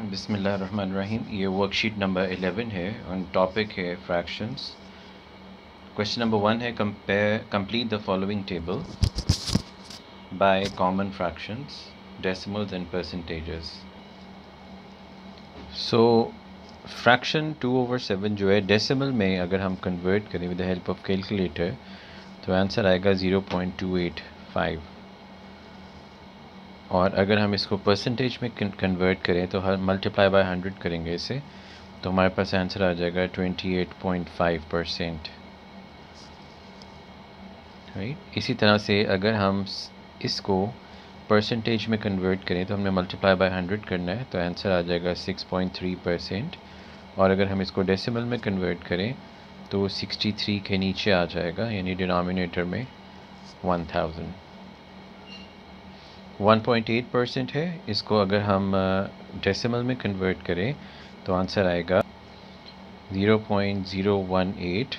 बिस्मिल्लाहिर्रहमानिर्रहीम। ये worksheet number 11 है और टॉपिक है फ्रैक्शंस। क्वेश्चन नंबर 1 है complete the following table by common fractions, decimals and percentages. So fraction 2/7 जो है डेसिमल में अगर हम कन्वर्ट करें with the help of calculator तो आंसर आएगा 0.285। और अगर हम इसको परसेंटेज में कन्वर्ट करें तो हर मल्टीप्लाई बाय 100 करेंगे इसे, तो हमारे पास आंसर आ जाएगा 28.5%। राइट। इसी तरह से अगर हम इसको परसेंटेज में कन्वर्ट करें तो हमने मल्टीप्लाई बाय 100 करना है, तो आंसर आ जाएगा 6.3%। और अगर हम इसको डेसिमल में कन्वर्ट करें तो 63 के नीचे आ जाएगा, यानी डिनोमिनेटर में 1000। 1.8% है। इसको अगर हम डेसिमल में कन्वर्ट करें तो आंसर आएगा 0.018।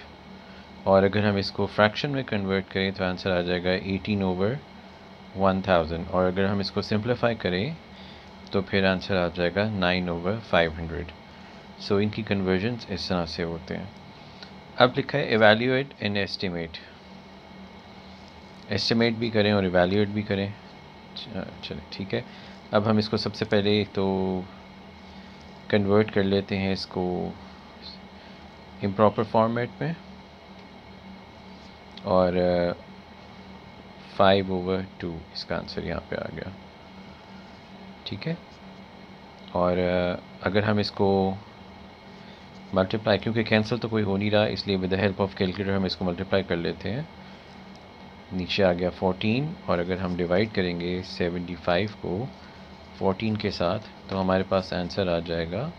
और अगर हम इसको फ्रैक्शन में कन्वर्ट करें तो आंसर आ जाएगा 18/1000। और अगर हम इसको सिंप्लीफाई करें तो फिर आंसर आ जाएगा 9/500। सो इनकी कन्वर्जन्स इस तरह से होते हैं। अब लिखा है एवेल्यूएट एंड एस्टिमेट। एस्टिमेट भी करें और एवेल्यूएट भी करें। चलिए ठीक है। अब हम इसको सबसे पहले तो कन्वर्ट कर लेते हैं इसको इम्प्रॉपर फॉर्मेट में, और 5/2 इसका आंसर यहाँ पे आ गया। ठीक है। और अगर हम इसको मल्टीप्लाई, क्योंकि कैंसिल तो कोई हो नहीं रहा इसलिए with the help of calculator हम इसको मल्टीप्लाई कर लेते हैं। नीचे आ गया 14, और अगर हम डिवाइड करेंगे 75 को 14 के साथ तो हमारे पास आंसर आ जाएगा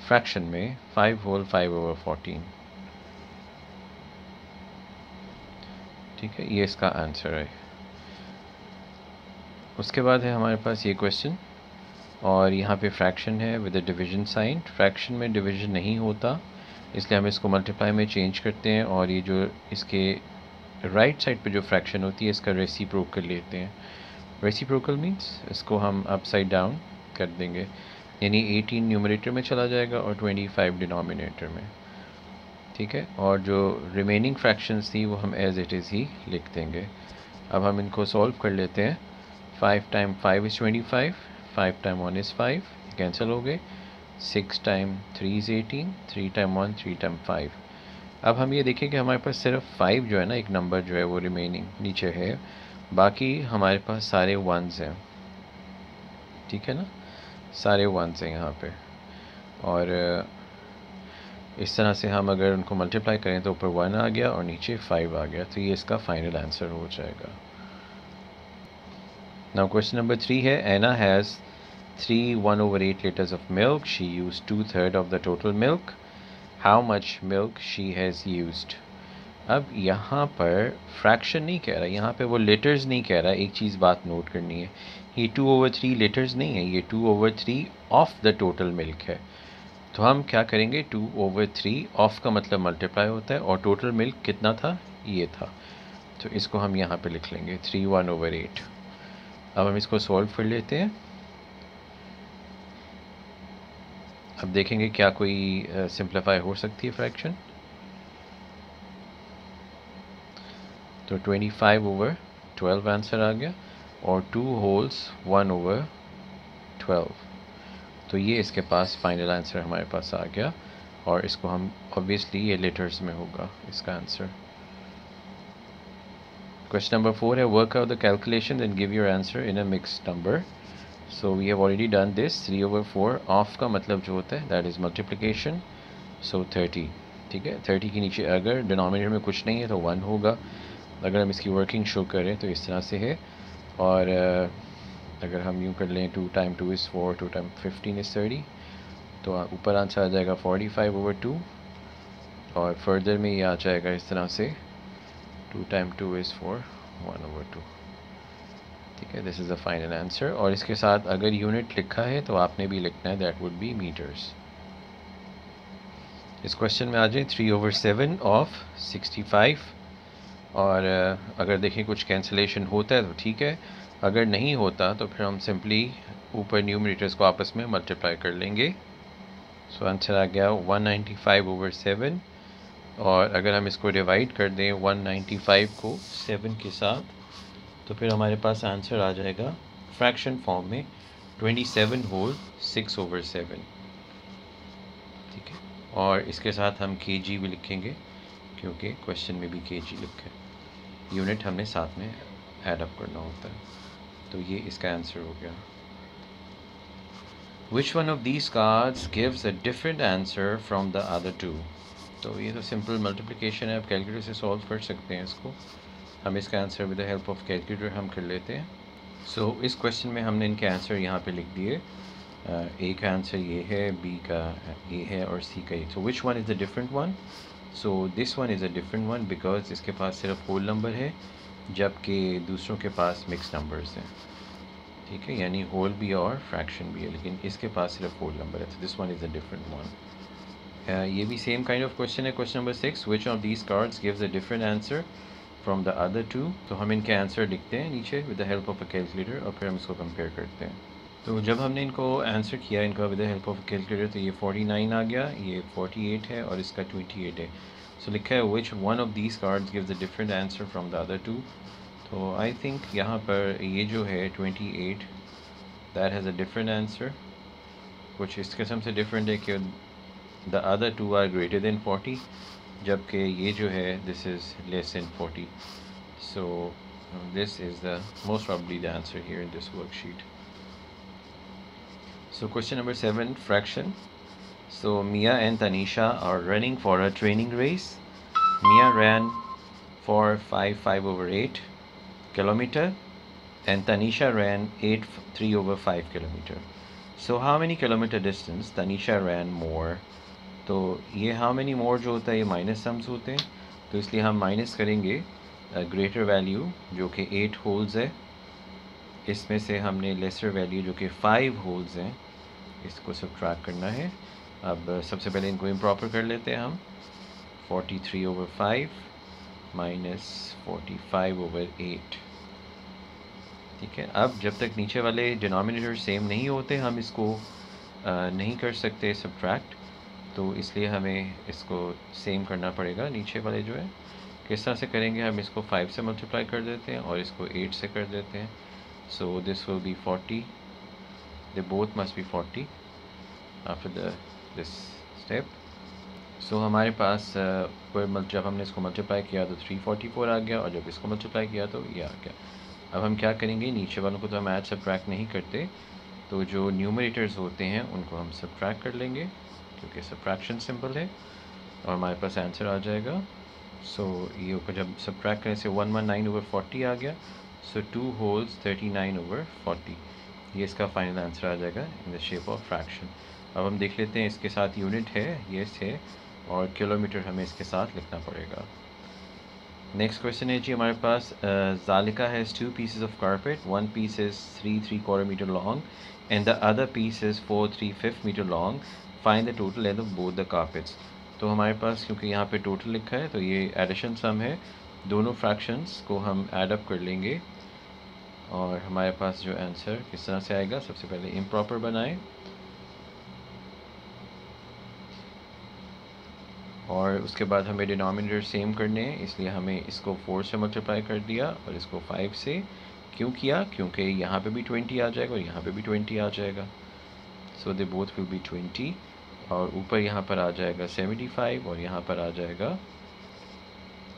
फ्रैक्शन में 5/14। ठीक है, ये इसका आंसर है। उसके बाद है हमारे पास ये क्वेश्चन, और यहाँ पे फ्रैक्शन है with the division sign. Fraction में डिवीजन नहीं होता इसलिए हम इसको मल्टीप्लाई में चेंज करते हैं, और ये जो इसके राइट साइड पे जो फ्रैक्शन होती है इसका रेसिप्रोकल लेते हैं। रेसिप्रोकल मीन्स इसको हम अपसाइड डाउन कर देंगे, यानी 18 न्यूमरेटर में चला जाएगा और 25 डिनोमिनेटर में। ठीक है। और जो रिमेनिंग फ्रैक्शंस थी वो हम एज इट इज़ ही लिख देंगे। अब हम इनको सॉल्व कर लेते हैं। 5 time 5 is 25, 5 time 1 is 5, cancel हो गए। 6 टाइम 3 इज़ 18, 3 टाइम 1, 3 टाइम 5। अब हम ये देखें कि हमारे पास सिर्फ 5 जो है ना, एक नंबर जो है वो रिमेनिंग नीचे है, बाकी हमारे पास सारे वंस हैं। ठीक है ना, सारे वंस हैं यहाँ पे। और इस तरह से हम अगर उनको मल्टीप्लाई करें तो ऊपर 1 आ गया और नीचे 5 आ गया, तो ये इसका फाइनल आंसर हो जाएगा। नाउ क्वेश्चन नंबर 3 है एना has 3 1/8 liters of milk. She used 2/3 of the total milk. How much milk she has used? अब यहाँ पर फ्रैक्शन नहीं कह रहा, यहाँ पे वो लीटर्स नहीं कह रहा। एक चीज़ बात नोट करनी है, ये 2/3 लीटर्स नहीं है, ये 2/3 ऑफ द टोटल मिल्क है। तो हम क्या करेंगे, 2/3 ऑफ का मतलब मल्टीप्लाई होता है, और टोटल मिल्क कितना था, ये था, तो इसको हम यहाँ पे लिख लेंगे 3 1/8। अब हम इसको सॉल्व कर लेते हैं। अब देखेंगे क्या कोई सिंप्लीफाई हो सकती है फ्रैक्शन। तो 25/12 आंसर आ गया, और 2 होल्स 1/12, तो ये इसके पास फाइनल आंसर हमारे पास आ गया। और इसको हम ऑब्वियसली ये लीटर्स में होगा इसका आंसर। क्वेश्चन नंबर 4 है work out the calculation and give your answer in a mixed number. So we have already done this. 3/4 of का मतलब जो होता है दैट इज़ मल्टीप्लिकेशन, सो 30। ठीक है, 30 के नीचे अगर डिनोमिनेटर में कुछ नहीं है तो 1 होगा। अगर हम इसकी वर्किंग शो करें तो इस तरह से है। और अगर हम यूँ कर लें 2 टाइम 2 इज़ 4, 2 टाइम 15 इज़ 30, तो ऊपर आंसर आ जाएगा 45/2। और फर्दर में ये आ जाएगा इस तरह से 2 टाइम 2 इज़ 4, 1/2। ठीक है, this is the final answer. और इसके साथ अगर यूनिट लिखा है तो आपने भी लिखना है, दैट वुड बी मीटर्स। इस क्वेश्चन में आ जाए 3/7 ऑफ 65। और अगर देखें कुछ कैंसिलेशन होता है तो ठीक है, अगर नहीं होता तो फिर हम सिंपली ऊपर न्यूमरेटर्स को आपस में मल्टीप्लाई कर लेंगे। सो आंसर आ गया 195/7। और अगर हम इसको डिवाइड कर दें 195 को 7 के साथ, तो फिर हमारे पास आंसर आ जाएगा फ्रैक्शन फॉर्म में 27/6/7। ठीक है, और इसके साथ हम kg भी लिखेंगे क्योंकि क्वेश्चन में भी kg लिखा है, यूनिट हमने साथ में ऐड अप करना होता है। तो ये इसका आंसर हो गया। Which one of these cards gives a different answer from the other two? तो ये तो सिंपल मल्टीप्लिकेशन है, आप कैलकुलेटर से सॉल्व कर सकते हैं इसको। हम इसका answer with the help of calculator हम कर लेते हैं। सो इस क्वेश्चन में हमने इनके आंसर यहाँ पे लिख दिए। ए का आंसर ये है, बी का ये है और सी का ये। So which one is the different one? So this one is a different one because इसके पास सिर्फ होल नंबर है, जबकि दूसरों के पास मिक्स नंबर्स हैं। ठीक है, यानी होल भी और फ्रैक्शन भी है, लेकिन इसके पास सिर्फ होल नंबर है। तो this one is a different one. ये भी सेम काइंड ऑफ क्वेश्चन है। Question number 6, which of these cards gives a different answer from the other two? तो हम इनके आंसर लिखते हैं नीचे with the help of a calculator और फिर हम इसको कंपेयर करते हैं। तो जब हमने इनको आंसर किया इनका with the help of calculator, तो ये 49 आ गया, ये 48 है और इसका 28 है। सो लिखा है which one of these cards gives a different answer from the other two. तो आई थिंक यहाँ पर ये जो है 28, that has a different answer. कुछ इस किस्म से डिफरेंट है कि the other two are greater than 40, जबकि ये जो है this is less than 40। So this is the most probably the answer here in this worksheet. So question number 7, fraction. So Mia and Tanisha are running for a training race. Mia ran for 5/8 kilometer and Tanisha ran 3/5 kilometer. So how many kilometer distance Tanisha ran more? तो ये how many more जो होता है ये minus sums होते हैं, तो इसलिए हम माइनस करेंगे ग्रेटर वैल्यू जो कि 8 होल्स है, इसमें से हमने लेसर वैल्यू जो कि 5 होल्स हैं इसको सब्ट्रैक्ट करना है। अब सबसे पहले इनको इम्प्रॉपर कर लेते हैं हम। 43/5 माइनस 45/8। ठीक है, अब जब तक नीचे वाले डिनोमिनेटर सेम नहीं होते हम इसको नहीं कर सकते सब्ट्रैक्ट, तो इसलिए हमें इसको सेम करना पड़ेगा। नीचे वाले जो है किस तरह से करेंगे, हम इसको 5 से मल्टीप्लाई कर देते हैं और इसको 8 से कर देते हैं। So this will be 40, they both must be 40 after this step. So हमारे पास जब हमने इसको मल्टीप्लाई किया तो 344 आ गया और जब इसको मल्टीप्लाई किया तो ये आ गया। अब हम क्या करेंगे, नीचे वालों को तो हम ऐड सब्ट्रैक्ट नहीं करते, तो जो न्यूमरेटर्स होते हैं उनको हम सब्ट्रैक्ट कर लेंगे क्योंकि सब्ट्रैक्शन सिंपल है और हमारे पास आंसर आ जाएगा। सो ये ऊपर जब सब्ट्रैक्ट करने से 119/40 आ गया। सो 2 होल्स 39/40, ये इसका फाइनल आंसर आ जाएगा in the shape of fraction. अब हम देख लेते हैं, इसके साथ यूनिट है ये है और किलोमीटर हमें इसके साथ लिखना पड़ेगा। नेक्स्ट क्वेश्चन है जी हमारे पास, जालिका has 2 pieces of carpet, one piece is 3¾ meter long and the other piece is 4¾ meter long, find the total length of both the carpets। तो हमारे पास क्योंकि यहाँ पे टोटल लिखा है तो ये एडिशन सम है, दोनों फ्रैक्शंस को हम ऐड अप कर लेंगे और हमारे पास जो आंसर किस तरह से आएगा, सबसे पहले इम्प्रॉपर बनाएं और उसके बाद हमें डिनोमिनेटर सेम करने हैं, इसलिए हमें इसको 4 से मल्टीप्लाई कर दिया और इसको 5 से। क्यों किया, क्योंकि यहाँ पे भी 20 आ जाएगा और यहाँ पे भी 20 आ जाएगा। सो दे बोथ विल बी 20 और ऊपर यहाँ पर आ जाएगा 75 और यहाँ पर आ जाएगा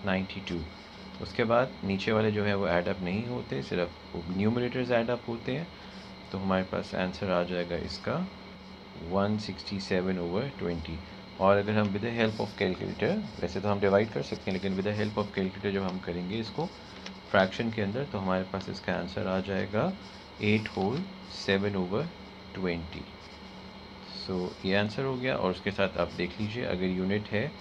92। उसके बाद नीचे वाले जो है वो ऐड अप नहीं होते, सिर्फ न्यूमरेटर्स ऐड अप होते हैं। तो हमारे पास आंसर आ जाएगा इसका 167/20। और अगर हम with the help of calculator, वैसे तो हम डिवाइड कर सकते हैं लेकिन with the help of calculator जब हम करेंगे इसको फ्रैक्शन के अंदर, तो हमारे पास इसका आंसर आ जाएगा 8 होल 7/20। सो ये आंसर हो गया। और उसके साथ आप देख लीजिए अगर यूनिट है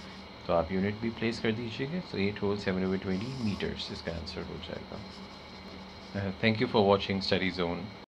तो आप यूनिट भी प्लेस कर दीजिएगा। सो 8 होल 7/20 मीटर्स इसका आंसर हो जाएगा। Thank you for watching study zone.